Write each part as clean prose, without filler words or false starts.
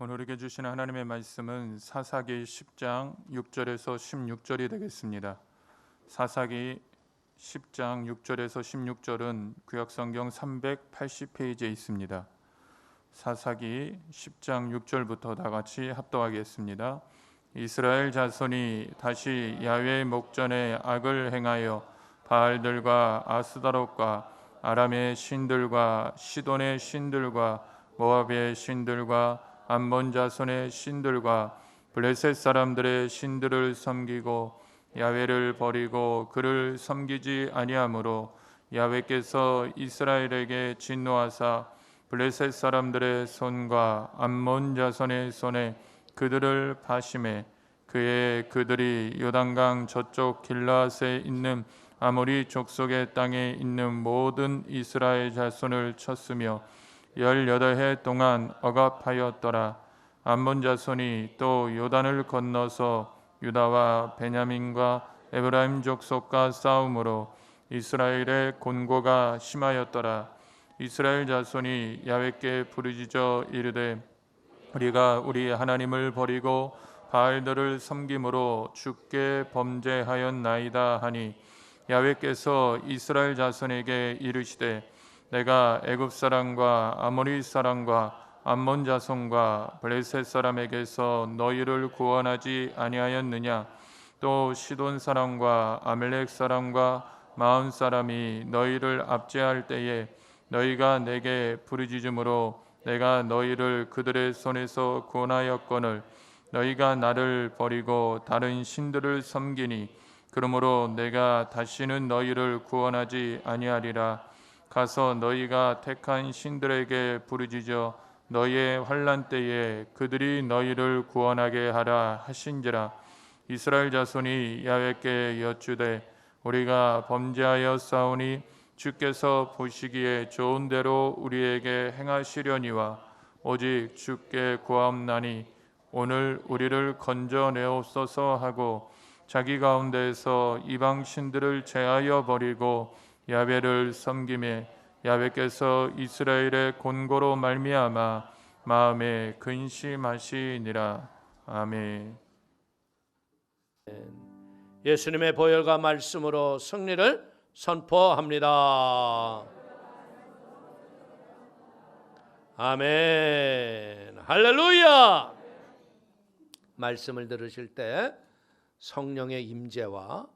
오늘 우리에게 주시는 하나님의 말씀은 사사기 10장 6절에서 16절이 되겠습니다. 사사기 10장 6절에서 16절은 구약성경 380페이지에 있습니다. 사사기 10장 6절부터 다 같이 합독하겠습니다. 이스라엘 자손이 다시 야훼의 목전에 악을 행하여 바알들과 아스다롯과 아람의 신들과 시돈의 신들과 모압의 신들과 암몬 자손의 신들과 블레셋 사람들의 신들을 섬기고 야훼를 버리고 그를 섬기지 아니하므로 야훼께서 이스라엘에게 진노하사 블레셋 사람들의 손과 암몬 자손의 손에 그들을 파심해 그의 그들이 요단강 저쪽 길라앗에 있는 아모리 족속의 땅에 있는 모든 이스라엘 자손을 쳤으며 18해 동안 억압하였더라. 암몬 자손이 또 요단을 건너서 유다와 베냐민과 에브라임 족속과 싸움으로 이스라엘의 곤고가 심하였더라. 이스라엘 자손이 야훼께 부르짖어 이르되 우리가 우리 하나님을 버리고 바알들을 섬김으로 주께 범죄하였나이다 하니 야훼께서 이스라엘 자손에게 이르시되 내가 애굽 사람과 아모리 사람과 암몬 자손과 블레셋 사람에게서 너희를 구원하지 아니하였느냐? 또 시돈 사람과 아멜렉 사람과 마온 사람이 너희를 압제할 때에 너희가 내게 부르짖음으로 내가 너희를 그들의 손에서 구원하였거늘 너희가 나를 버리고 다른 신들을 섬기니 그러므로 내가 다시는 너희를 구원하지 아니하리라. 가서 너희가 택한 신들에게 부르짖어 너희의 환난 때에 그들이 너희를 구원하게 하라 하신지라. 이스라엘 자손이 야훼께 여쭈되 우리가 범죄하여 싸우니 주께서 보시기에 좋은 대로 우리에게 행하시려니와 오직 주께 구하옵나니 오늘 우리를 건져내옵소서 하고 자기 가운데에서 이방 신들을 제하여 버리고 야훼를 섬기매 야훼께서 이스라엘의 곤고로 말미암아 마음에 근심하시니라. 아멘. 예수님의 보혈과 말씀으로 승리를 선포합니다. 아멘. 할렐루야. 말씀을 들으실 때 성령의 임재와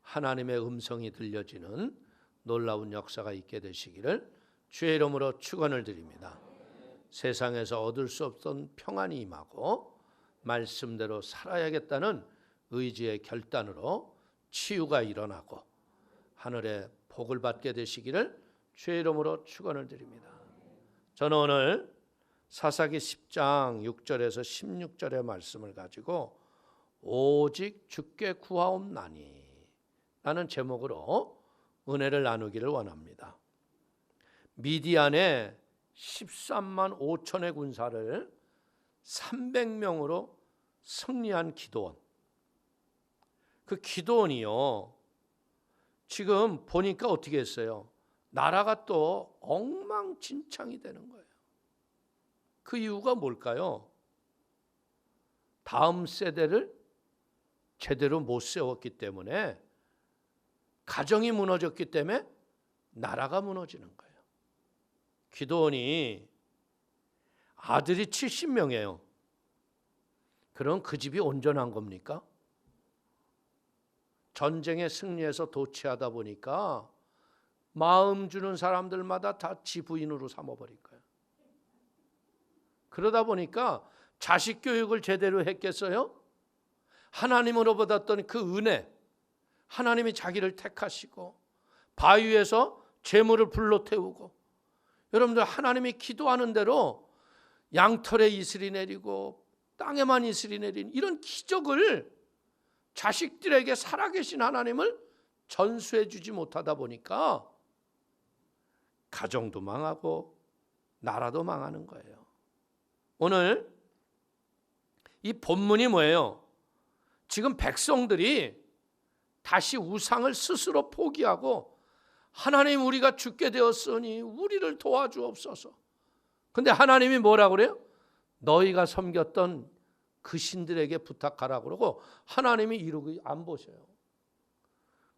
하나님의 음성이 들려지는 놀라운 역사가 있게 되시기를 주의 이름으로 축원을 드립니다. 세상에서 얻을 수 없던 평안이 임하고 말씀대로 살아야겠다는 의지의 결단으로 치유가 일어나고 하늘의 복을 받게 되시기를 주의 이름으로 축원을 드립니다. 저는 오늘 사사기 10장 6절에서 16절의 말씀을 가지고 오직 주께 구하옵나니 라는 제목으로 은혜를 나누기를 원합니다. 미디안의 13만 5천의 군사를 300명으로 승리한 기드온. 그 기드온이요, 지금 보니까 어떻게 했어요? 나라가 또 엉망진창이 되는 거예요. 그 이유가 뭘까요? 다음 세대를 제대로 못 세웠기 때문에, 가정이 무너졌기 때문에 나라가 무너지는 거예요. 기드온이 아들이 70명이에요. 그럼 그 집이 온전한 겁니까? 전쟁에 승리해서 도취하다 보니까 마음 주는 사람들마다 다 지부인으로 삼아버릴 거예요. 그러다 보니까 자식 교육을 제대로 했겠어요? 하나님으로 받았던 그 은혜, 하나님이 자기를 택하시고 바위에서 재물을 불러 태우고, 여러분들 하나님이 기도하는 대로 양털에 이슬이 내리고 땅에만 이슬이 내린 이런 기적을 자식들에게 살아계신 하나님을 전수해 주지 못하다 보니까 가정도 망하고 나라도 망하는 거예요. 오늘 이 본문이 뭐예요? 지금 백성들이 다시 우상을 스스로 포기하고 하나님 우리가 죽게 되었으니 우리를 도와주옵소서. 근데 하나님이 뭐라고 그래요? 너희가 섬겼던 그 신들에게 부탁하라 그러고 하나님이 이루고 안 보셔요.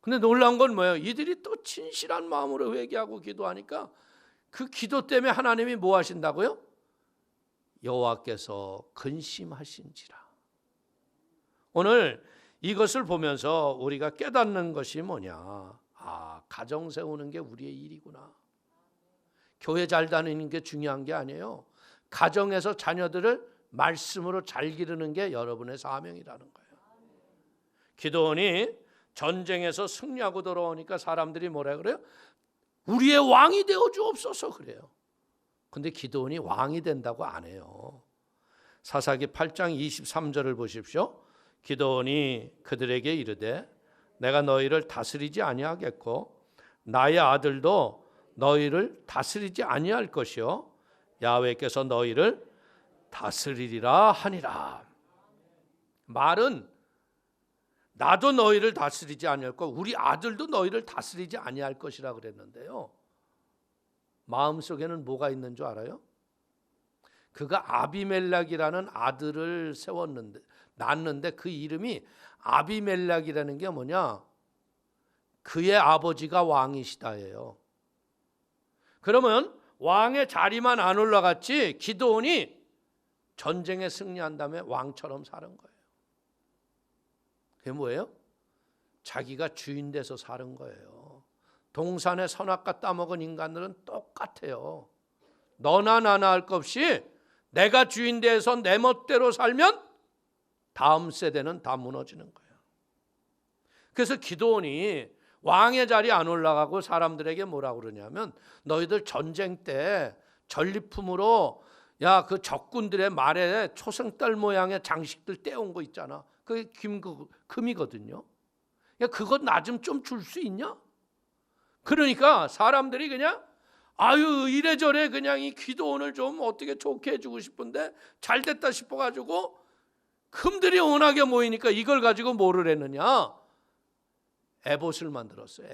근데 놀라운 건 뭐예요? 이들이 또 진실한 마음으로 회개하고 기도하니까 그 기도 때문에 하나님이 뭐 하신다고요? 여호와께서 근심하신지라. 오늘 이것을 보면서 우리가 깨닫는 것이 뭐냐? 가정 세우는 게 우리의 일이구나. 교회 잘 다니는 게 중요한 게 아니에요. 가정에서 자녀들을 말씀으로 잘 기르는 게 여러분의 사명이라는 거예요. 기도원이 전쟁에서 승리하고 돌아오니까 사람들이 뭐라 그래요? 우리의 왕이 되어 주옵소서 그래요. 근데 기도원이 왕이 된다고 안 해요. 사사기 8장 23절을 보십시오. 기도원이 그들에게 이르되 내가 너희를 다스리지 아니하겠고 나의 아들도 너희를 다스리지 아니할 것이요 야훼께서 너희를 다스리리라 하니라. 말은 나도 너희를 다스리지 아니할 것, 우리 아들도 너희를 다스리지 아니할 것이라 그랬는데요. 마음속에는 뭐가 있는 줄 알아요? 그가 아비멜렉이라는 아들을 낳았는데 그 이름이 아비멜렉이라는 게 뭐냐? 그의 아버지가 왕이시다예요. 그러면 왕의 자리만 안 올라갔지 기드온이 전쟁에 승리한 다음에 왕처럼 사는 거예요. 그게 뭐예요? 자기가 주인 돼서 사는 거예요. 동산에 선악과 따먹은 인간들은 똑같아요. 너나 나나 할 것 없이 내가 주인 돼서 내 멋대로 살면 다음 세대는 다 무너지는 거예요. 그래서 기드온이 왕의 자리에 안 올라가고 사람들에게 뭐라고 그러냐면 너희들 전쟁 때 전리품으로 그 적군들의 말에 초승달 모양의 장식들 떼온 거 있잖아. 그게 금이거든요. 그것 나 좀 줄 수 있냐? 그러니까 사람들이 그냥 이래저래 그냥 이 기도원을 좀 어떻게 좋게 해주고 싶은데 잘 됐다 싶어가지고 금들이 워낙에 모이니까 이걸 가지고 뭐를 했느냐? 에봇을 만들었어요.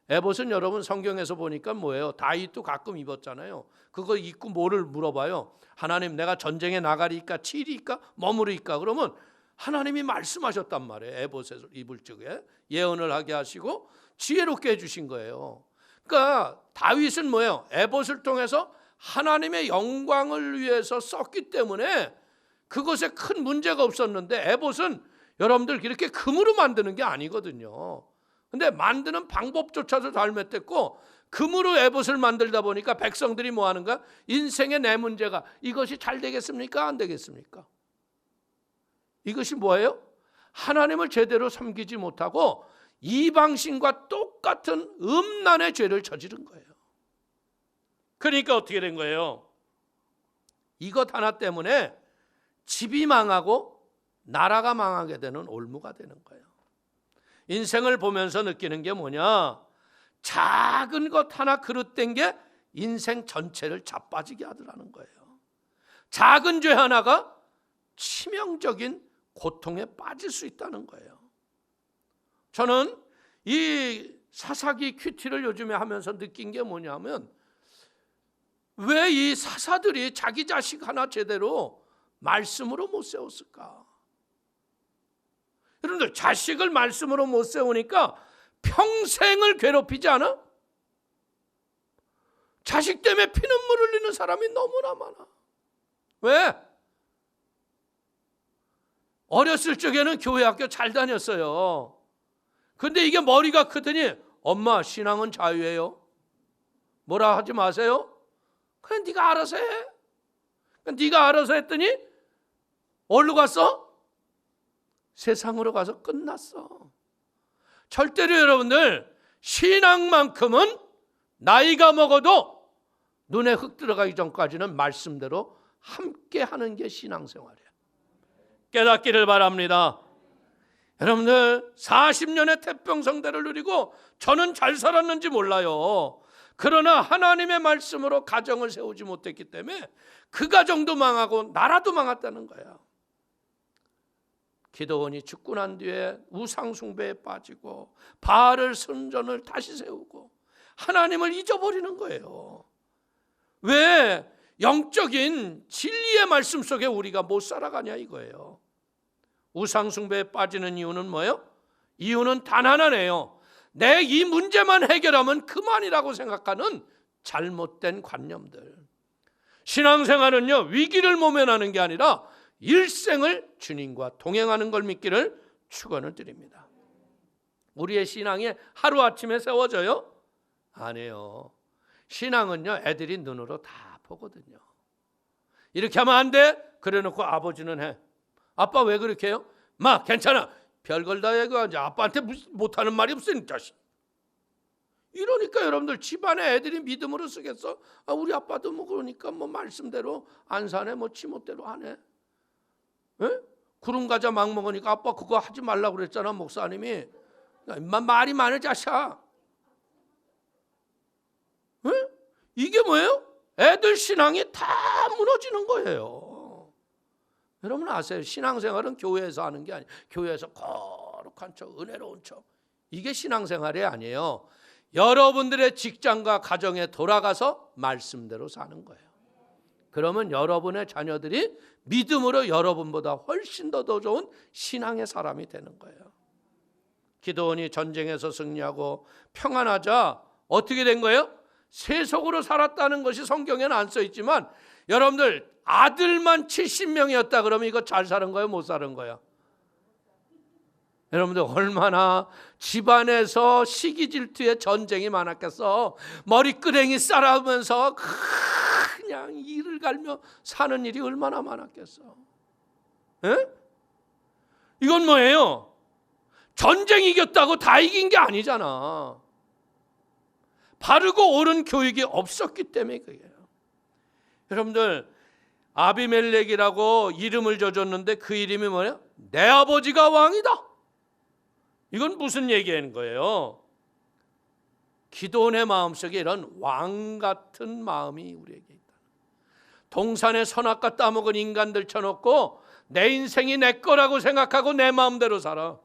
에봇은 여러분 성경에서 보니까 뭐예요? 다윗도 가끔 입었잖아요. 그거 입고 뭐를 물어봐요? 하나님 내가 전쟁에 나가리까 치리까 머무리까? 그러면 하나님이 말씀하셨단 말이에요. 에봇을 입을 적에 예언을 하게 하시고 지혜롭게 해주신 거예요. 그러니까 다윗은 뭐예요? 에봇을 통해서 하나님의 영광을 위해서 썼기 때문에 그것에 큰 문제가 없었는데 에봇은 여러분들 이렇게 금으로 만드는 게 아니거든요. 근데 만드는 방법조차도 잘못됐고 금으로 에봇을 만들다 보니까 백성들이 뭐 하는가? 인생의 내 문제가 이것이 잘 되겠습니까? 안 되겠습니까? 이것이 뭐예요? 하나님을 제대로 섬기지 못하고 이방신과 똑같은 음란의 죄를 저지른 거예요. 그러니까 어떻게 된 거예요? 이것 하나 때문에 집이 망하고 나라가 망하게 되는 올무가 되는 거예요. 인생을 보면서 느끼는 게 뭐냐? 작은 것 하나 그릇된 게 인생 전체를 자빠지게 하더라는 거예요. 작은 죄 하나가 치명적인 고통에 빠질 수 있다는 거예요. 저는 이 사사기 큐티를 요즘에 하면서 느낀 게 뭐냐면 왜 이 사사들이 자기 자식 하나 제대로 말씀으로 못 세웠을까? 여러분들 자식을 말씀으로 못 세우니까 평생을 괴롭히지 않아? 자식 때문에 피눈물 흘리는 사람이 너무나 많아. 왜? 어렸을 적에는 교회 학교 잘 다녔어요. 근데 이게 머리가 크더니 엄마 신앙은 자유예요. 뭐라 하지 마세요. 그냥 네가 알아서 해. 네가 알아서 했더니 어디로 갔어? 세상으로 가서 끝났어. 절대로 여러분들 신앙만큼은 나이가 먹어도 눈에 흙 들어가기 전까지는 말씀대로 함께 하는 게 신앙생활이에요. 깨닫기를 바랍니다. 여러분들 40년의 태평성대를 누리고 저는 잘 살았는지 몰라요. 그러나 하나님의 말씀으로 가정을 세우지 못했기 때문에 그 가정도 망하고 나라도 망했다는 거야. 기드온이 죽고 난 뒤에 우상 숭배에 빠지고 바알 선전을 다시 세우고 하나님을 잊어버리는 거예요. 왜? 영적인 진리의 말씀 속에 우리가 못 살아가냐 이거예요. 우상숭배에 빠지는 이유는 뭐예요? 이유는 단 하나네요. 내 이 문제만 해결하면 그만이라고 생각하는 잘못된 관념들. 신앙생활은요, 위기를 모면하는 게 아니라 일생을 주님과 동행하는 걸 믿기를 축원을 드립니다. 우리의 신앙이 하루아침에 세워져요? 아니에요. 신앙은요, 애들이 눈으로 다 보거든요. 이렇게 하면 안 돼? 그래 놓고 아버지는 해. 아빠 왜 그렇게 해요? 마, 괜찮아. 별걸 다 얘기하지. 아빠한테 못하는 말이 없으니 자식. 이러니까 여러분들 집안에 애들이 믿음으로 쓰겠어? 아, 우리 아빠도 뭐 그러니까 뭐 말씀대로 안 사네, 뭐 지멋대로 하네. 에? 구름 과자 막 먹으니까 아빠 그거 하지 말라고 그랬잖아, 목사님이. 말이 많은 자식아. 에? 이게 뭐예요? 애들 신앙이 다 무너지는 거예요. 여러분 아세요? 신앙생활은 교회에서 하는 게 아니에요. 교회에서 거룩한 척, 은혜로운 척. 이게 신앙생활이 아니에요. 여러분들의 직장과 가정에 돌아가서 말씀대로 사는 거예요. 그러면 여러분의 자녀들이 믿음으로 여러분보다 훨씬 더 좋은 신앙의 사람이 되는 거예요. 기드온이 전쟁에서 승리하고 평안하자 어떻게 된 거예요? 세속으로 살았다는 것이 성경에는 안 써 있지만 여러분들 아들만 70명이었다 그러면 이거 잘 사는 거예요? 못 사는 거예요? 여러분들 얼마나 집안에서 시기 질투의 전쟁이 많았겠어. 머리끄댕이 싸라면서 그냥 이를 갈며 사는 일이 얼마나 많았겠어. 에? 이건 뭐예요? 전쟁 이겼다고 다 이긴 게 아니잖아. 바르고 옳은 교육이 없었기 때문에 그게요. 여러분들 아비멜렉이라고 이름을 줘줬는데 그 이름이 뭐예요? 내 아버지가 왕이다. 이건 무슨 얘기하는 거예요? 기드온의 마음속에 이런 왕 같은 마음이 우리에게 있다. 동산에 선악과 따먹은 인간들 쳐놓고 내 인생이 내 거라고 생각하고 내 마음대로 살아.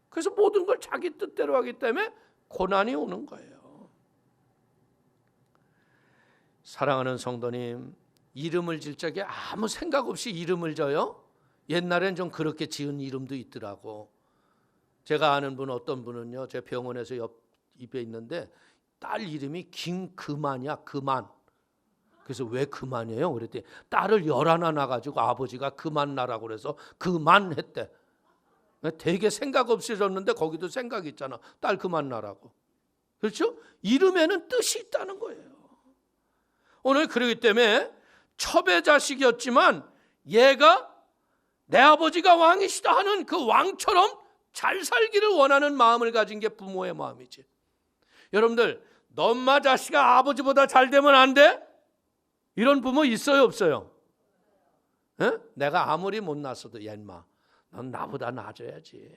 그래서 모든 걸 자기 뜻대로 하기 때문에 고난이 오는 거예요. 사랑하는 성도님, 이름을 질 적에 아무 생각 없이 이름을 져요? 옛날엔 좀 그렇게 지은 이름도 있더라고. 제가 아는 분 어떤 분은요, 제 병원에서 옆 입에 있는데 딸 이름이 김그만이야. 그만. 그래서 왜 그만이에요? 그랬더니 딸을 11 낳아가지고 아버지가 그만 나라고 그래서 그만 했대. 되게 생각 없이 졌는데 거기도 생각이 있잖아. 딸 그만 나라고. 그렇죠? 이름에는 뜻이 있다는 거예요. 오늘 그러기 때문에 첩의 자식이었지만 얘가 내 아버지가 왕이시다 하는 그 왕처럼 잘 살기를 원하는 마음을 가진 게 부모의 마음이지. 여러분들, 너 엄마 자식아 아버지보다 잘 되면 안 돼? 이런 부모 있어요 없어요? 에? 내가 아무리 못났어도 얘마 넌 나보다 나아져야지.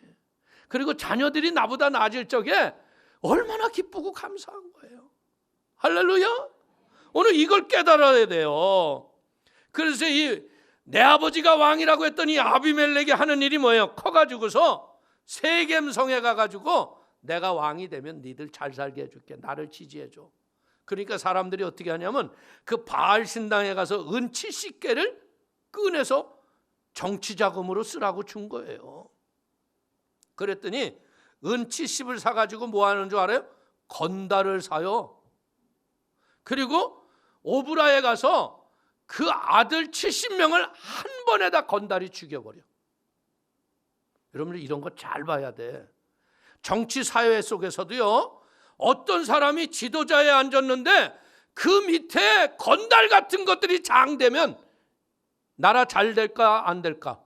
그리고 자녀들이 나보다 나아질 적에 얼마나 기쁘고 감사한 거예요. 할렐루야. 오늘 이걸 깨달아야 돼요. 그래서 이 내 아버지가 왕이라고 했더니 아비멜렉이 하는 일이 뭐예요? 커가지고서 세겜성에 가가지고 내가 왕이 되면 니들 잘 살게 해줄게. 나를 지지해줘. 그러니까 사람들이 어떻게 하냐면 그 바알 신당에 가서 은 70개를 꺼내서 정치자금으로 쓰라고 준 거예요. 그랬더니 은 70을 사가지고 뭐 하는 줄 알아요? 건달을 사요. 그리고 오브라에 가서 그 아들 70명을 한 번에 다 건달이 죽여버려. 여러분들 이런 거 잘 봐야 돼. 정치 사회 속에서도요, 어떤 사람이 지도자에 앉았는데 그 밑에 건달 같은 것들이 장되면 나라 잘 될까 안 될까?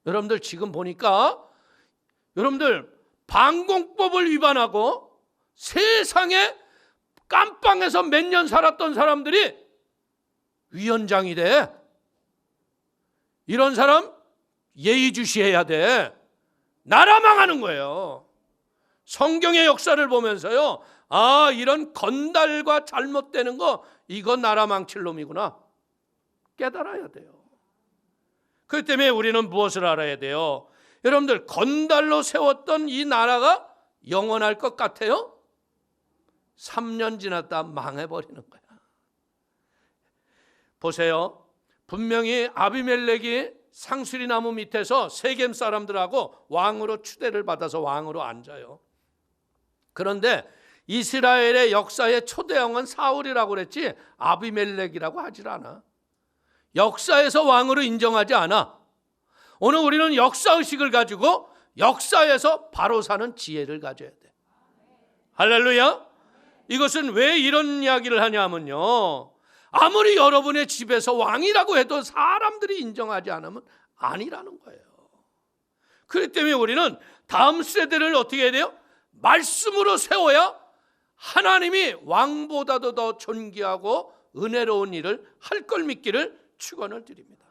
여러분들 지금 보니까 여러분들 방공법을 위반하고 세상에 깜빵에서 몇 년 살았던 사람들이 위원장이 돼. 이런 사람 예의주시해야 돼. 나라 망하는 거예요. 성경의 역사를 보면서요, 아, 이런 건달과 잘못되는 거 이거 나라 망칠 놈이구나 깨달아야 돼요. 그렇기 때문에 우리는 무엇을 알아야 돼요? 여러분들, 건달로 세웠던 이 나라가 영원할 것 같아요? 3년 지났다 망해버리는 거야. 보세요. 분명히 아비멜렉이 상수리 나무 밑에서 세겜 사람들하고 왕으로 추대를 받아서 왕으로 앉아요. 그런데 이스라엘의 역사의 초대왕은 사울이라고 그랬지 아비멜렉이라고 하질 않아. 역사에서 왕으로 인정하지 않아. 오늘 우리는 역사의식을 가지고 역사에서 바로 사는 지혜를 가져야 돼. 할렐루야. 이것은 왜 이런 이야기를 하냐면요, 아무리 여러분의 집에서 왕이라고 해도 사람들이 인정하지 않으면 아니라는 거예요. 그렇기 때문에 우리는 다음 세대를 어떻게 해야 돼요? 말씀으로 세워야 하나님이 왕보다도 더 존귀하고 은혜로운 일을 할 걸 믿기를 축원을 드립니다.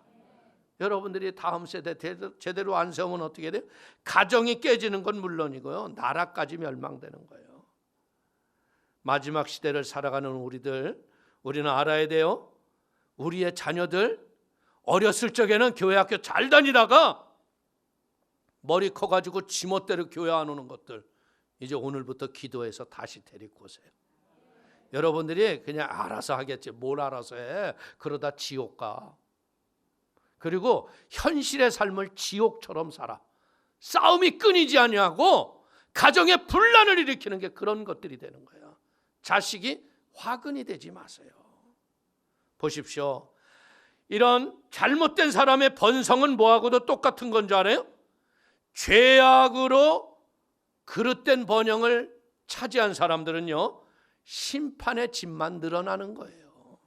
여러분들이 다음 세대 제대로 안 세우면 어떻게 돼요? 가정이 깨지는 건 물론이고요, 나라까지 멸망되는 거예요. 마지막 시대를 살아가는 우리는 알아야 돼요. 우리의 자녀들 어렸을 적에는 교회 학교 잘 다니다가 머리 커가지고 지멋대로 교회 안 오는 것들, 이제 오늘부터 기도해서 다시 데리고 오세요. 여러분들이 그냥 알아서 하겠지, 뭘 알아서 해. 그러다 지옥 가. 그리고 현실의 삶을 지옥처럼 살아. 싸움이 끊이지 않냐고 가정에 분란을 일으키는 게 그런 것들이 되는 거예요. 자식이 화근이 되지 마세요. 보십시오. 이런 잘못된 사람의 번성은 뭐하고도 똑같은 건 줄 알아요? 죄악으로 그릇된 번영을 차지한 사람들은요, 심판의 짐만 늘어나는 거예요.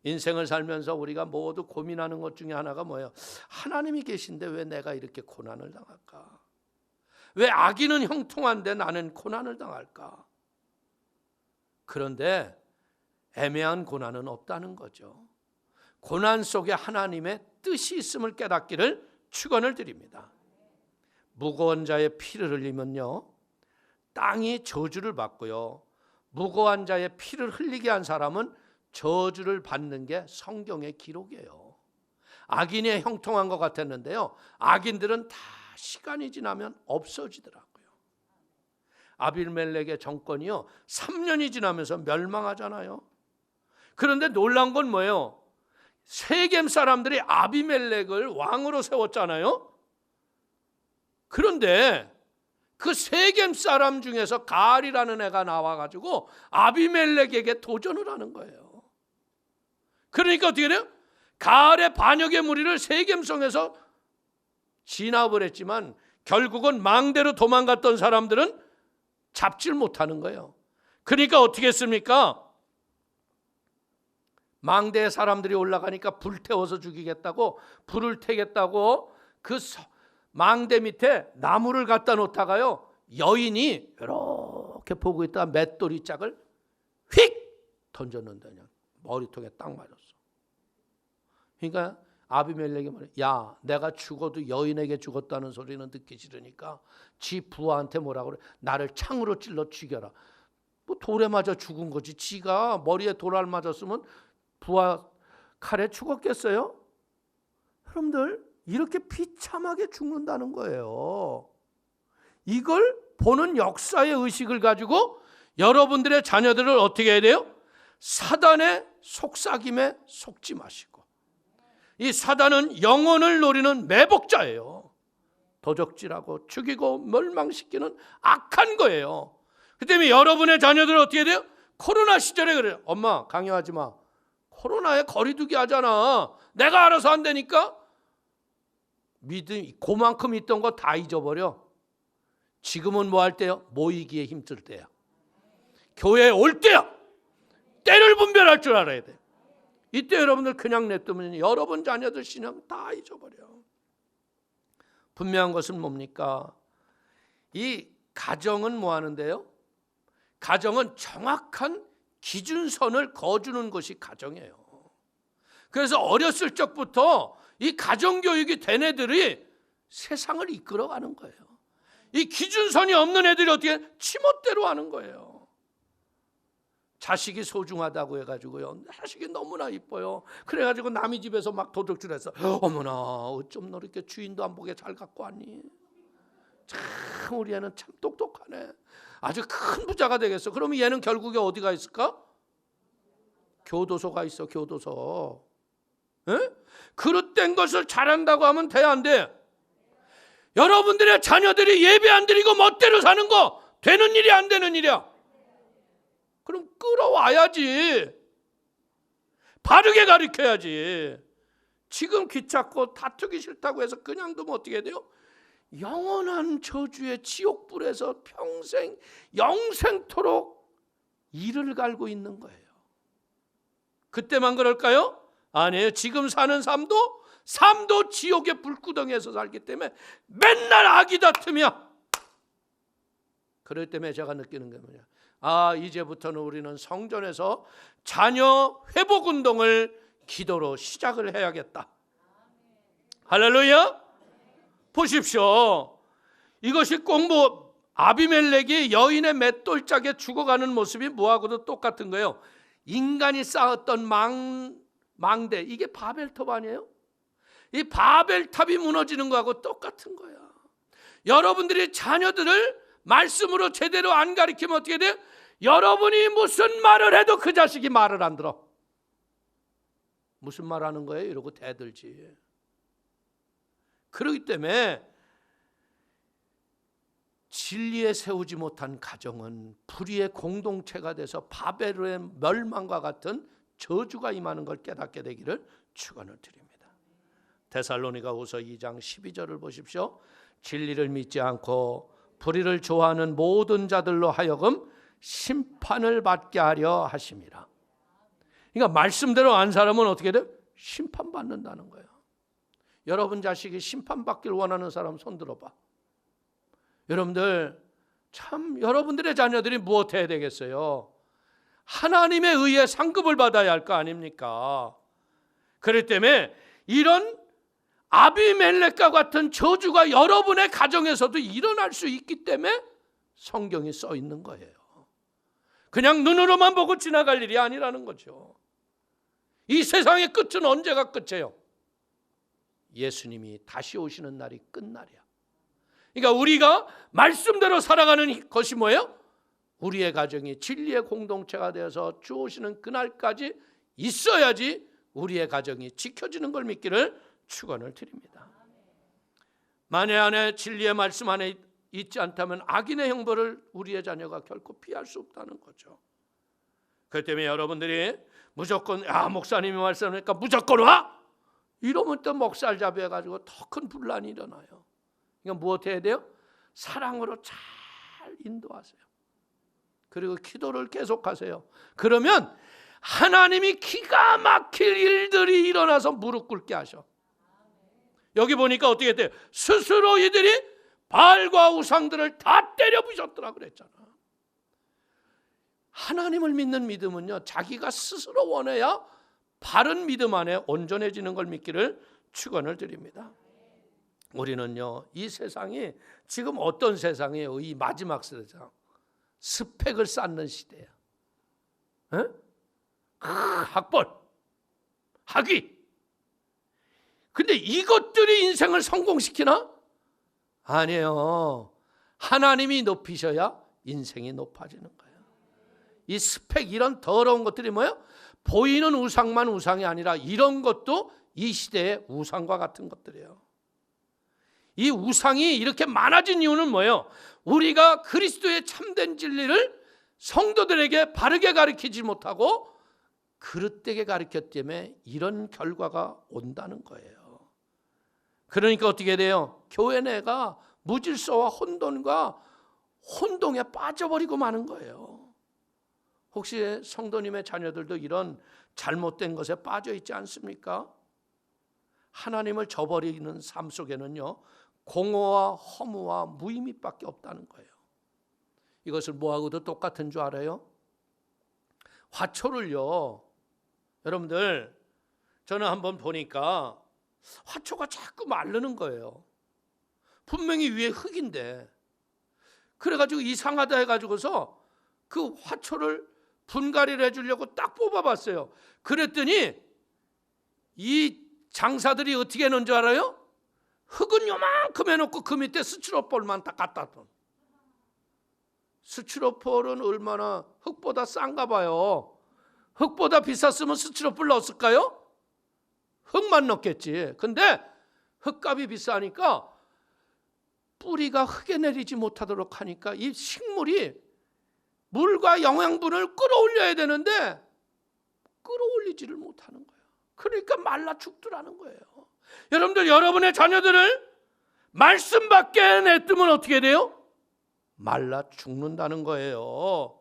인생을 살면서 우리가 모두 고민하는 것 중에 하나가 뭐예요? 하나님이 계신데 왜 내가 이렇게 고난을 당할까? 왜 악인은 형통한데 나는 고난을 당할까? 그런데 애매한 고난은 없다는 거죠. 고난 속에 하나님의 뜻이 있음을 깨닫기를 축원을 드립니다. 무거운 자의 피를 흘리면요, 땅이 저주를 받고요, 무고한 자의 피를 흘리게 한 사람은 저주를 받는 게 성경의 기록이에요. 악인이 형통한 것 같았는데요, 악인들은 다 시간이 지나면 없어지더라고요. 아비멜렉의 정권이요, 3년이 지나면서 멸망하잖아요. 그런데 놀라운 건 뭐예요? 세겜 사람들이 아비멜렉을 왕으로 세웠잖아요. 그런데 그 세겜 사람 중에서 가알이라는 애가 나와가지고 아비멜렉에게 도전을 하는 거예요. 그러니까 어떻게 돼요? 가알의 반역의 무리를 세겜성에서 진압을 했지만 결국은 망대로 도망갔던 사람들은 잡질 못하는 거예요. 그러니까 어떻게 했습니까? 망대에 사람들이 올라가니까 불태워서 죽이겠다고, 불을 태겠다고 그 망대 밑에 나무를 갖다 놓다가요, 여인이 이렇게 보고 있다가 맷돌이 짝을 휙 던졌는데 그냥 머리통에 딱 맞았어. 그러니까 아비멜렉이 말해, 야, 내가 죽어도 여인에게 죽었다는 소리는 듣기 싫으니까 지 부하한테 뭐라고 그래? 나를 창으로 찔러 죽여라. 뭐 돌에 맞아 죽은 거지. 지가 머리에 돌알 맞았으면 부하 칼에 죽었겠어요? 여러분들, 이렇게 비참하게 죽는다는 거예요. 이걸 보는 역사의 의식을 가지고 여러분들의 자녀들을 어떻게 해야 돼요? 사단의 속삭임에 속지 마시고. 이 사단은 영혼을 노리는 매복자예요. 도적질하고 죽이고 멸망시키는 악한 거예요. 그 때문에 여러분의 자녀들은 어떻게 해야 돼요? 코로나 시절에 그래요. 엄마 강요하지 마. 코로나에 거리두기 하잖아. 내가 알아서 한다니까. 믿음, 그만큼 있던 거 다 잊어버려. 지금은 뭐 할 때요? 모이기에 힘쓸 때야. 교회에 올 때야. 때를 분별할 줄 알아야 돼. 이때 여러분들 그냥 냅두면 여러분 자녀들 신앙 다 잊어버려. 분명한 것은 뭡니까? 이 가정은 뭐 하는데요? 가정은 정확한 기준선을 거주는 것이 가정이에요. 그래서 어렸을 적부터 이 가정교육이 된 애들이 세상을 이끌어가는 거예요. 이 기준선이 없는 애들이 어떻게 지멋대로 하는 거예요. 자식이 소중하다고 해가지고요, 자식이 너무나 이뻐요. 그래가지고 남의 집에서 막 도둑질해서 어머나 어쩜 너 이렇게 주인도 안 보게 잘 갖고 왔니? 참 우리 애는 참 똑똑하네. 아주 큰 부자가 되겠어. 그러면 얘는 결국에 어디가 있을까? 교도소가 있어, 교도소. 에? 그릇된 것을 잘한다고 하면 돼, 안 돼? 여러분들의 자녀들이 예배 안 드리고 멋대로 사는 거 되는 일이 안 되는 일이야? 그럼 끌어와야지. 바르게 가르쳐야지. 지금 귀찮고 다투기 싫다고 해서 그냥 두면 어떻게 돼요? 영원한 저주의 지옥불에서 평생 영생토록 이를 갈고 있는 거예요. 그때만 그럴까요? 아니에요. 지금 사는 삶도 지옥의 불구덩이에서 살기 때문에 맨날 악이 다투며, 그럴 때문에 제가 느끼는 게 뭐냐, 아, 이제부터는 우리는 성전에서 자녀 회복 운동을 기도로 시작을 해야겠다. 할렐루야. 보십시오. 이것이 꼭 뭐 아비멜렉이 여인의 맷돌짝에 죽어가는 모습이 뭐하고도 똑같은 거예요. 인간이 쌓았던 망대, 이게 바벨탑 아니에요? 이 바벨탑이 무너지는 거하고 똑같은 거야. 여러분들이 자녀들을 말씀으로 제대로 안 가르치면 어떻게 돼요? 여러분이 무슨 말을 해도 그 자식이 말을 안 들어. 무슨 말 하는 거예요? 이러고 대들지. 그렇기 때문에 진리에 세우지 못한 가정은 불의의 공동체가 돼서 바벨의 멸망과 같은 저주가 임하는 걸 깨닫게 되기를 축원을 드립니다. 데살로니가후서 2장 12절을 보십시오. 진리를 믿지 않고 불의를 좋아하는 모든 자들로 하여금 심판을 받게 하려 하심이라. 그러니까 말씀대로 안 살면 어떻게 돼요? 심판받는다는 거예요. 여러분 자식이 심판받길 원하는 사람 손 들어봐. 여러분들 참 여러분들의 자녀들이 무엇 해야 되겠어요? 하나님의 의에 상급을 받아야 할 거 아닙니까? 그렇기 때문에 이런 아비멜렉과 같은 저주가 여러분의 가정에서도 일어날 수 있기 때문에 성경이 써 있는 거예요. 그냥 눈으로만 보고 지나갈 일이 아니라는 거죠. 이 세상의 끝은 언제가 끝이에요? 예수님이 다시 오시는 날이 끝날이야. 그러니까 우리가 말씀대로 살아가는 것이 뭐예요? 우리의 가정이 진리의 공동체가 되어서 주 오시는 그날까지 있어야지 우리의 가정이 지켜지는 걸 믿기를 축원을 드립니다. 만에 안에 진리의 말씀 안에 있지 않다면 악인의 형벌을 우리의 자녀가 결코 피할 수 없다는 거죠. 그렇기 때문에 여러분들이 무조건 목사님이 말씀하니까 무조건 와! 이러면 또 목살 잡혀가지고 더 큰 분란이 일어나요. 그러니까 무엇 해야 돼요? 사랑으로 잘 인도하세요. 그리고 기도를 계속하세요. 그러면 하나님이 기가 막힐 일들이 일어나서 무릎 꿇게 하셔. 여기 보니까 어떻게 돼요? 스스로 이들이 바알과 우상들을 다 때려 부셨더라 그랬잖아. 하나님을 믿는 믿음은요, 자기가 스스로 원해야 바른 믿음 안에 온전해지는 걸 믿기를 축원을 드립니다. 우리는요, 이 세상이 지금 어떤 세상이에요? 이 마지막 세상, 스펙을 쌓는 시대야. 에? 학벌, 학위. 근데 이것들이 인생을 성공시키나? 아니에요. 하나님이 높이셔야 인생이 높아지는 거예요. 이 스펙, 이런 더러운 것들이 뭐예요? 보이는 우상만 우상이 아니라 이런 것도 이 시대의 우상과 같은 것들이에요. 이 우상이 이렇게 많아진 이유는 뭐예요? 우리가 그리스도의 참된 진리를 성도들에게 바르게 가르치지 못하고 그릇되게 가르쳤기 때문에 이런 결과가 온다는 거예요. 그러니까 어떻게 돼요? 교회 내가 무질서와 혼돈과 혼동에 빠져버리고 마는 거예요. 혹시 성도님의 자녀들도 이런 잘못된 것에 빠져 있지 않습니까? 하나님을 저버리는 삶 속에는요, 공허와 허무와 무의미밖에 없다는 거예요. 이것을 뭐하고도 똑같은 줄 알아요? 화초를요, 여러분들, 저는 한번 보니까 화초가 자꾸 마르는 거예요. 분명히 위에 흙인데. 그래가지고 이상하다 해가지고서 그 화초를 분갈이를 해주려고 딱 뽑아봤어요. 그랬더니 이 장사들이 어떻게 하는 줄 알아요? 흙은 요만큼 해놓고 그 밑에 스티로폴만 딱 갖다 둬. 스티로폴은 얼마나 흙보다 싼가 봐요. 흙보다 비쌌으면 스티로폼 넣었을까요? 흙만 넣겠지. 근데 흙값이 비싸니까 뿌리가 흙에 내리지 못하도록 하니까 이 식물이 물과 영양분을 끌어올려야 되는데 끌어올리지를 못하는 거예요. 그러니까 말라 죽더라는 거예요. 여러분들, 여러분의 자녀들을 말씀 밖에 내두면 어떻게 돼요? 말라 죽는다는 거예요.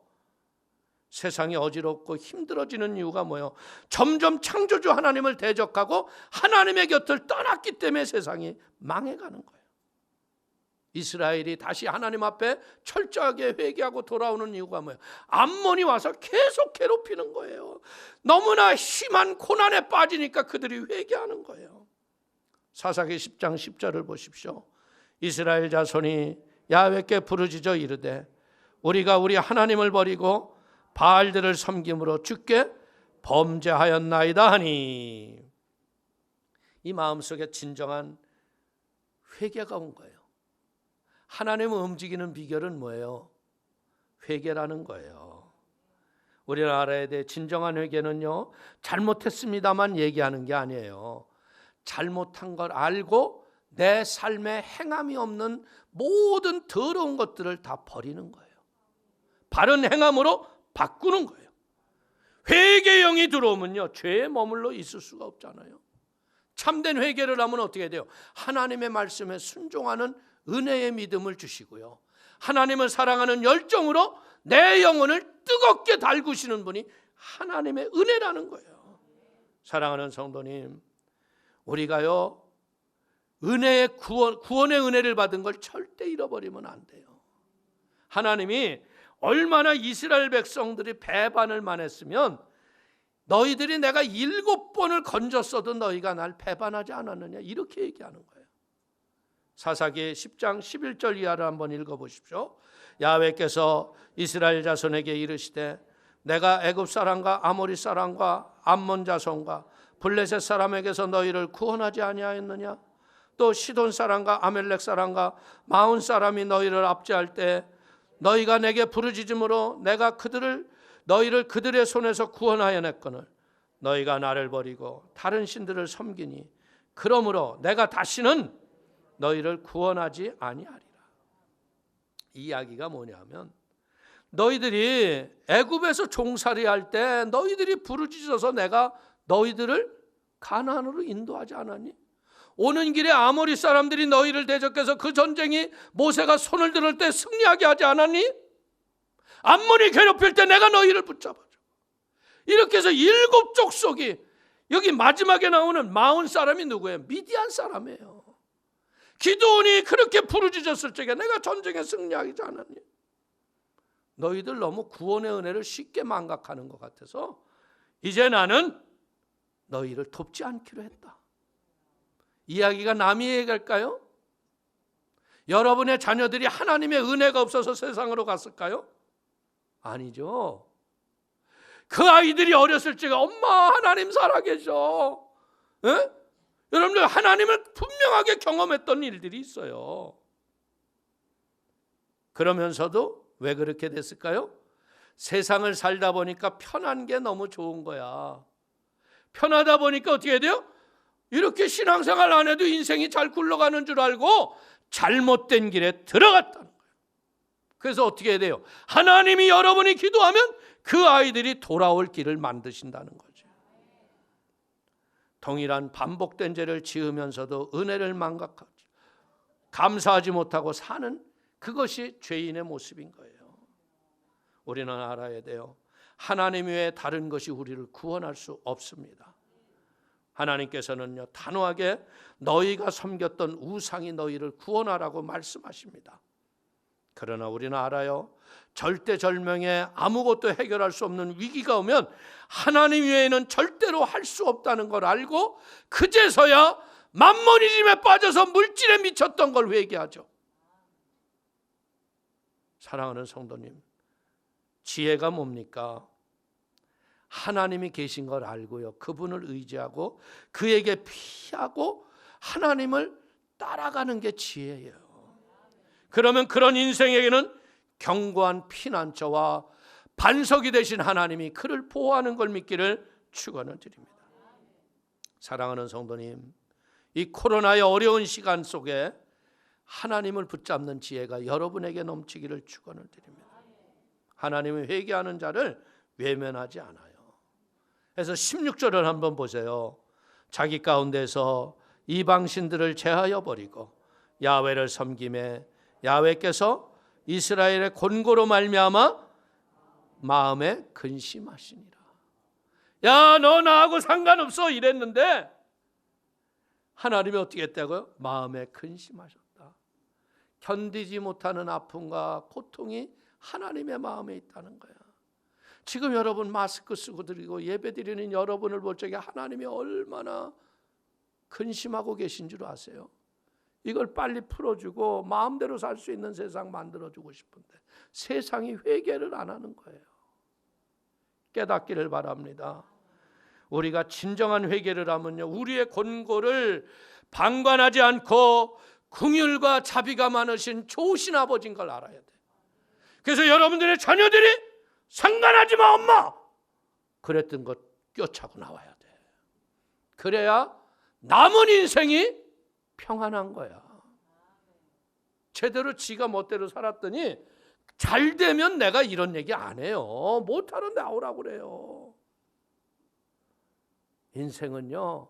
세상이 어지럽고 힘들어지는 이유가 뭐예요? 점점 창조주 하나님을 대적하고 하나님의 곁을 떠났기 때문에 세상이 망해가는 거예요. 이스라엘이 다시 하나님 앞에 철저하게 회개하고 돌아오는 이유가 뭐예요? 암몬이 와서 계속 괴롭히는 거예요. 너무나 심한 고난에 빠지니까 그들이 회개하는 거예요. 사사기 10장 10절을 보십시오. 이스라엘 자손이 야훼께 부르짖어 이르되 우리가 우리 하나님을 버리고 바알들을 섬김으로 주께 범죄하였나이다 하니, 이 마음속에 진정한 회개가 온 거예요. 하나님을 움직이는 비결은 뭐예요? 회개라는 거예요. 우리나라에 대해 진정한 회개는요, 잘못했습니다만 얘기하는 게 아니에요. 잘못한 걸 알고 내 삶에 행함이 없는 모든 더러운 것들을 다 버리는 거예요. 바른 행함으로 바꾸는 거예요. 회개의 영이 들어오면요, 죄에 머물러 있을 수가 없잖아요. 참된 회개를 하면 어떻게 돼요? 하나님의 말씀에 순종하는 은혜의 믿음을 주시고요, 하나님을 사랑하는 열정으로 내 영혼을 뜨겁게 달구시는 분이 하나님의 은혜라는 거예요. 사랑하는 성도님, 우리가요, 은혜의 구원의 은혜를 받은 걸 절대 잃어버리면 안 돼요. 하나님이 얼마나 이스라엘 백성들이 배반을 만했으면 너희들이 내가 7번을 건졌어도 너희가 날 배반하지 않았느냐, 이렇게 얘기하는 거예요. 사사기 10장 11절 이하를 한번 읽어보십시오. 야훼께서 이스라엘 자손에게 이르시되 내가 애굽 사람과 아모리 사람과 암몬 자손과 블레셋 사람에게서 너희를 구원하지 아니하였느냐? 또 시돈 사람과 아멜렉 사람과 마온 사람이 너희를 압제할 때 너희가 내게 부르짖음으로 내가 너희를 그들의 손에서 구원하여 냈거늘 너희가 나를 버리고 다른 신들을 섬기니 그러므로 내가 다시는 너희를 구원하지 아니하리라. 이 이야기가 뭐냐면, 너희들이 애굽에서 종살이 할 때 너희들이 부르짖어서 내가 너희들을 가나안으로 인도하지 않았니? 오는 길에 아모리 사람들이 너희를 대적해서 그 전쟁이 모세가 손을 들을 때 승리하게 하지 않았니? 암몬이 괴롭힐 때 내가 너희를 붙잡아줘. 이렇게 해서 7 족속이, 여기 마지막에 나오는 마온 사람이 누구예요? 미디안 사람이에요. 기드온이 그렇게 부르짖었을 적에 내가 전쟁에 승리하지 않았니? 너희들 너무 구원의 은혜를 쉽게 망각하는 것 같아서 이제 나는 너희를 돕지 않기로 했다. 이야기가 남이 얘기할까요? 여러분의 자녀들이 하나님의 은혜가 없어서 세상으로 갔을까요? 아니죠. 그 아이들이 어렸을 적에 엄마 하나님 살아계셔, 에? 여러분들 하나님을 분명하게 경험했던 일들이 있어요. 그러면서도 왜 그렇게 됐을까요? 세상을 살다 보니까 편한 게 너무 좋은 거야. 편하다 보니까 어떻게 돼요? 이렇게 신앙생활 안 해도 인생이 잘 굴러가는 줄 알고 잘못된 길에 들어갔다는 거예요. 그래서 어떻게 해야 돼요? 하나님이 여러분이 기도하면 그 아이들이 돌아올 길을 만드신다는 거죠. 동일한 반복된 죄를 지으면서도 은혜를 망각하고 감사하지 못하고 사는, 그것이 죄인의 모습인 거예요. 우리는 알아야 돼요. 하나님 외에 다른 것이 우리를 구원할 수 없습니다. 하나님께서는요, 단호하게 너희가 섬겼던 우상이 너희를 구원하라고 말씀하십니다. 그러나 우리는 알아요. 절대절명에 아무것도 해결할 수 없는 위기가 오면 하나님 외에는 절대로 할 수 없다는 걸 알고 그제서야 만모니즘에 빠져서 물질에 미쳤던 걸 회개하죠. 사랑하는 성도님, 지혜가 뭡니까? 하나님이 계신 걸 알고요, 그분을 의지하고 그에게 피하고 하나님을 따라가는 게 지혜예요. 그러면 그런 인생에게는 견고한 피난처와 반석이 되신 하나님이 그를 보호하는 걸 믿기를 축원을 드립니다. 사랑하는 성도님, 이 코로나의 어려운 시간 속에 하나님을 붙잡는 지혜가 여러분에게 넘치기를 축원을 드립니다. 하나님은 회개하는 자를 외면하지 않아요. 그래서 16절을 한번 보세요. 자기 가운데서 이방신들을 제하여 버리고 야훼를 섬김에 야훼께서 이스라엘의 권고로 말미암아 마음에 근심하시니라. 야, 너 나하고 상관없어 이랬는데 하나님이 어떻게 했다고요? 마음에 근심하셨다. 견디지 못하는 아픔과 고통이 하나님의 마음에 있다는 거야. 지금 여러분 마스크 쓰고 드리고 예배 드리는 여러분을 볼 적에 하나님이 얼마나 근심하고 계신 줄 아세요? 이걸 빨리 풀어주고 마음대로 살 수 있는 세상 만들어주고 싶은데 세상이 회개를 안 하는 거예요. 깨닫기를 바랍니다. 우리가 진정한 회개를 하면요, 우리의 권고를 방관하지 않고 긍휼과 자비가 많으신 좋으신 아버지인 걸 알아야 돼요. 그래서 여러분들의 자녀들이 상관하지 마 엄마 그랬던 것 꿰차고 나와야 돼. 그래야 남은 인생이 평안한 거야. 제대로 지가 멋대로 살았더니 잘 되면 내가 이런 얘기 안 해요. 못하는데 나오라고 그래요. 인생은요,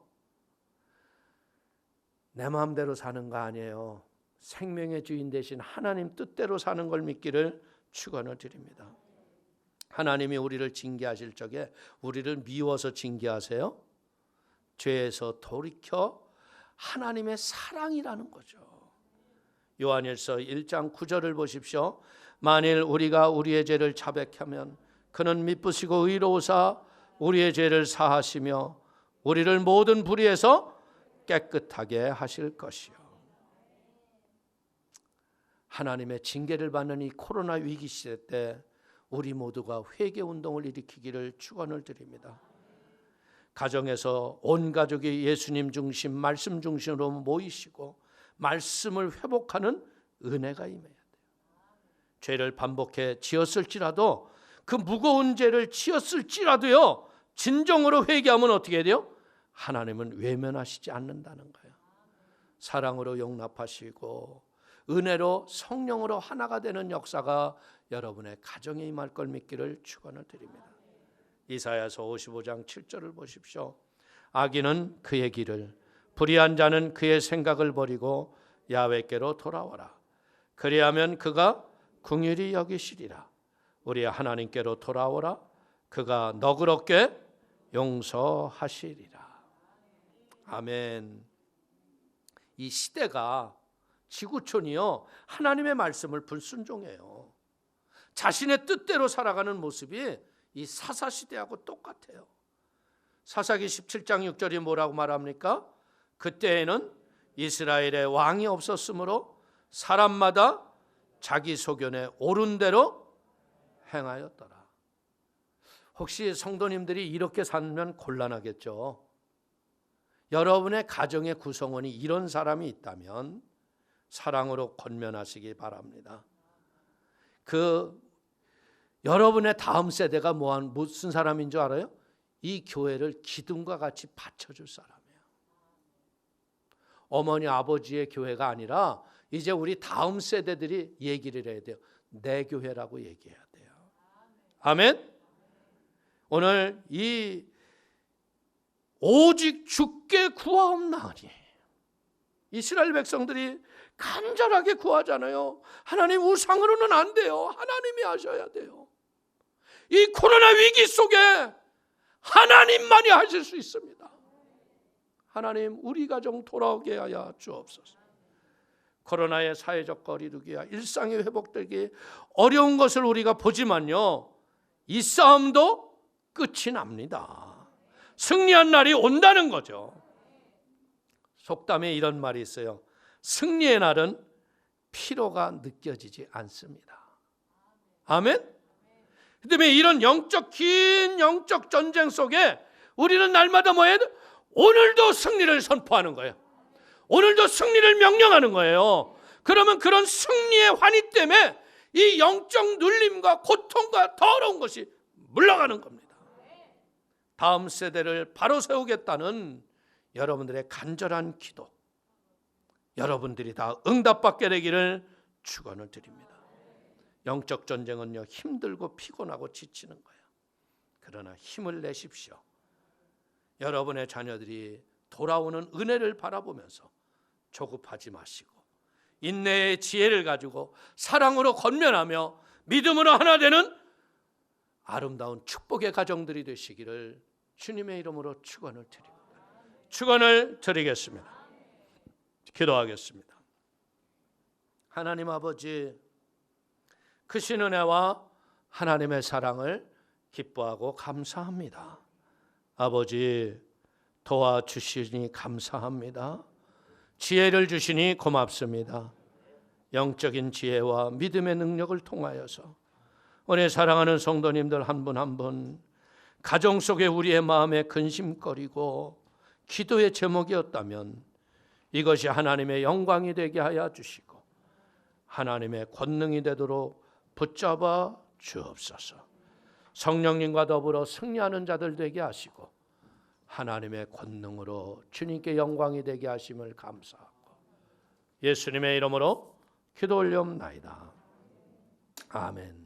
내 마음대로 사는 거 아니에요. 생명의 주인 되신 하나님 뜻대로 사는 걸 믿기를 축원을 드립니다. 하나님이 우리를 징계하실 적에 우리를 미워서 징계하세요? 죄에서 돌이켜 하나님의 사랑이라는 거죠. 요한일서 1장 9절을 보십시오. 만일 우리가 우리의 죄를 자백하면 그는 미쁘시고 의로우사 우리의 죄를 사하시며 우리를 모든 불의에서 깨끗하게 하실 것이요. 하나님의 징계를 받는 이 코로나 위기 시대 때 우리 모두가 회개 운동을 일으키기를 축원을 드립니다. 가정에서 온 가족이 예수님 중심, 말씀 중심으로 모이시고 말씀을 회복하는 은혜가 임해야 돼요. 죄를 반복해 지었을지라도 그 무거운 죄를 지었을지라도요, 진정으로 회개하면 어떻게 해야 돼요? 하나님은 외면하시지 않는다는 거예요. 사랑으로 용납하시고 은혜로 성령으로 하나가 되는 역사가 여러분의 가정에 임할 걸 믿기를 축원을 드립니다. 이사야서 55장 7절을 보십시오. 악인은 그의 길을, 불의한 자는 그의 생각을 버리고 야훼께로 돌아오라. 그리하면 그가 긍휼히 여기시리라. 우리 하나님께로 돌아오라. 그가 너그럽게 용서하시리라. 아멘. 이 시대가, 지구촌이요, 하나님의 말씀을 불순종해요. 자신의 뜻대로 살아가는 모습이 이 사사시대하고 똑같아요. 사사기 17장 6절이 뭐라고 말합니까? 그때에는 이스라엘의 왕이 없었으므로 사람마다 자기 소견에 옳은 대로 행하였더라. 혹시 성도님들이 이렇게 살면 곤란하겠죠? 여러분의 가정의 구성원이 이런 사람이 있다면 사랑으로 권면하시기 바랍니다. 여러분의 다음 세대가 무슨 사람인 줄 알아요? 이 교회를 기둥과 같이 받쳐줄 사람이에요. 어머니 아버지의 교회가 아니라 이제 우리 다음 세대들이 얘기를 해야 돼요. 내 교회라고 얘기해야 돼요. 아멘. 오늘 이 오직 주께 구하옵나니, 이스라엘 백성들이 간절하게 구하잖아요. 하나님, 우상으로는 안 돼요. 하나님이 하셔야 돼요. 이 코로나 위기 속에 하나님만이 하실 수 있습니다. 하나님, 우리 가정 돌아오게 하여 주옵소서. 코로나의 사회적 거리두기와 일상이 회복되기 어려운 것을 우리가 보지만요, 이 싸움도 끝이 납니다. 승리한 날이 온다는 거죠. 속담에 이런 말이 있어요. 승리의 날은 피로가 느껴지지 않습니다. 아멘. 그다음에 이런 긴 영적 전쟁 속에 우리는 날마다 뭐 해야 돼? 오늘도 승리를 선포하는 거예요. 오늘도 승리를 명령하는 거예요. 그러면 그런 승리의 환희 때문에 이 영적 눌림과 고통과 더러운 것이 물러가는 겁니다. 다음 세대를 바로 세우겠다는 여러분들의 간절한 기도, 여러분들이 다 응답받게 되기를 축원을 드립니다. 영적 전쟁은요, 힘들고 피곤하고 지치는 거예요. 그러나 힘을 내십시오. 여러분의 자녀들이 돌아오는 은혜를 바라보면서 조급하지 마시고 인내의 지혜를 가지고 사랑으로 권면하며 믿음으로 하나 되는 아름다운 축복의 가정들이 되시기를 주님의 이름으로 축원을 드립니다. 축원을 드리겠습니다. 기도하겠습니다. 하나님 아버지, 크신 은혜와 하나님의 사랑을 기뻐하고 감사합니다. 아버지, 도와주시니 감사합니다. 지혜를 주시니 고맙습니다. 영적인 지혜와 믿음의 능력을 통하여서 우리 사랑하는 성도님들 한 분 한 분 가정 속에 우리의 마음에 근심거리고 기도의 제목이었다면 이것이 하나님의 영광이 되게 하여 주시고 하나님의 권능이 되도록 붙잡아 주옵소서. 성령님과 더불어 승리하는 자들 되게 하시고 하나님의 권능으로 주님께 영광이 되게 하심을 감사하고 예수님의 이름으로 기도 올리옵나이다. 아멘.